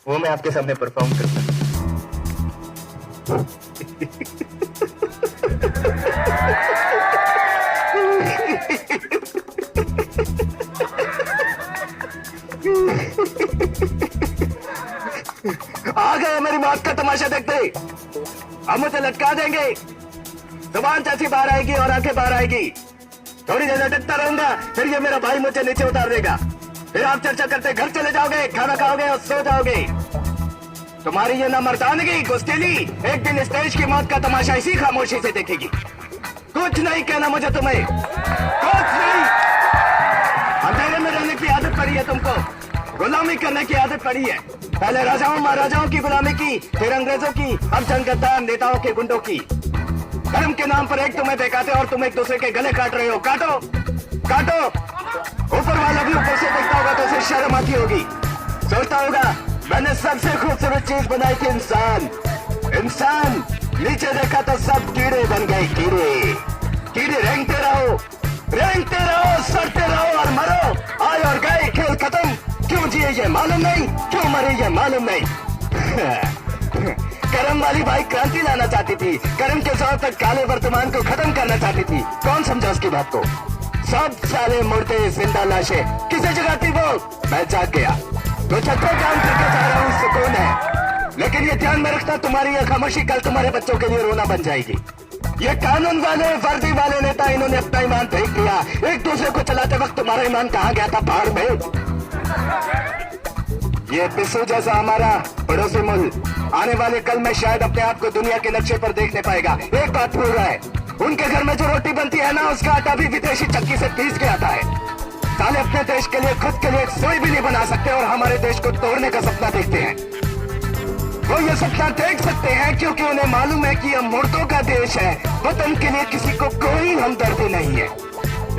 वो मैं आपके सामने परफॉर्म करता हूं। आ गए मेरी मौत का तमाशा देखते। अब मुझे लटका देंगे, जुबान जैसी बाहर आएगी और आंखें बाहर आएगी। थोड़ी देर लटकता रहूंगा, फिर ये मेरा भाई मुझे नीचे उतार देगा। फिर आप चर्चा करते घर चले जाओगे, खाना खाओगे और सो जाओगे। तुम्हारी ये ना मर्दानगी गुस्तेली एक दिन स्टेज की मौत का तमाशा इसी खामोशी से देखेगी। कुछ नहीं कहना मुझे तुम्हें, कुछ नहीं। अंधेरे में रहने की आदत पड़ी है तुमको, गुलामी करने की आदत पड़ी है। पहले राजाओं महाराजाओं की गुलामी की, फिर अंग्रेजों की, अब जनगद्दार नेताओं के गुंडों की। धर्म के नाम पर एक तुम्हें बेकाते और तुम एक दूसरे के गले काट रहे हो। काटो काटो। ऊपर वाला भी ऊपर से देखता होगा तो उसे शर्म आती होगी। सोचता होगा मैंने सबसे खूबसूरत चीज बनाई थी, इंसान। इंसान नीचे देखा तो सब कीड़े बन गए। कीड़े कीड़े रेंगते रहो, सड़ते रहो और मरो। आए और गए, खेल खत्म। क्यों जिए ये मालूम नहीं, क्यों मरे ये मालूम नहीं। करम वाली भाई क्रांति लाना चाहती थी, करम के जोर तक काले वर्तमान को खत्म करना चाहती थी। कौन समझा उसकी बात को? सब साले मुर्दे जिंदा लाशें किसे जगाती वो? मैं जाग गया तो छठों काम करके जा रहा हूँ, सुकून है। लेकिन ये ध्यान में रखना, तुम्हारी ये खामोशी कल तुम्हारे बच्चों के लिए रोना बन जाएगी। ये कानून वाले वर्दी वाले नेता, इन्होंने अपना ईमान फेंक दिया। एक दूसरे को चलाते वक्त तुम्हारा ईमान कहाँ गया था? पहाड़ में। ये पिस्सू जैसा हमारा पड़ोसी मुल्क आने वाले कल में शायद अपने आप को दुनिया के नक्शे पर देख नहीं पाएगा। एक बात भूल रहा है, उनके घर में जो रोटी बनती है ना, उसका आटा भी विदेशी चक्की से पीस के आता है। साले अपने देश के लिए, खुद के लिए सोई भी नहीं बना सकते और हमारे देश को तोड़ने का सपना देखते हैं। वो ये सपना देख सकते हैं क्योंकि उन्हें मालूम है कि यह मुर्दों का देश है। वतन के लिए किसी को कोई हमदर्दी नहीं है।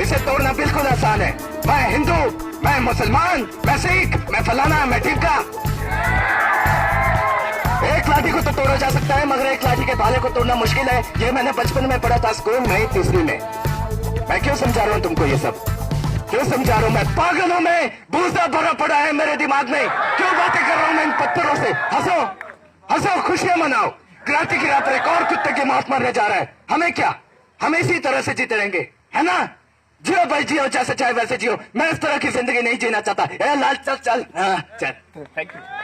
इसे तोड़ना बिल्कुल आसान है। मैं हिंदू, मैं मुसलमान, मैं सिख, मैं फलाना, मैं ढिमका। एक लाठी को तो तोड़ा जा सकता है, मगर एक लाठी के भाले को तोड़ना मुश्किल है। ये मैंने बचपन में पढ़ा था स्कूल में, तीसरी में। मैं क्यों समझा रहा हूँ तुमको ये सब? क्यों समझा रहा हूँ? मैं पागल हूँ, मैं भूसा भरा पड़ा है मेरे दिमाग में। क्यों बातें कर रहा हूँ मैं इन पत्थरों से? हंसो हंसो, खुशियां मनाओ। क्रांति की राह पर एक और कुत्ते की मौत मरने जा रहा है। हमें क्या, हम इसी तरह से जीते रहेंगे, है ना? जियो भाई जियो, जैसे चाहे वैसे जियो। मैं इस तरह की जिंदगी नहीं जीना चाहता। लाल चल चल, हाँ चल। Thank you.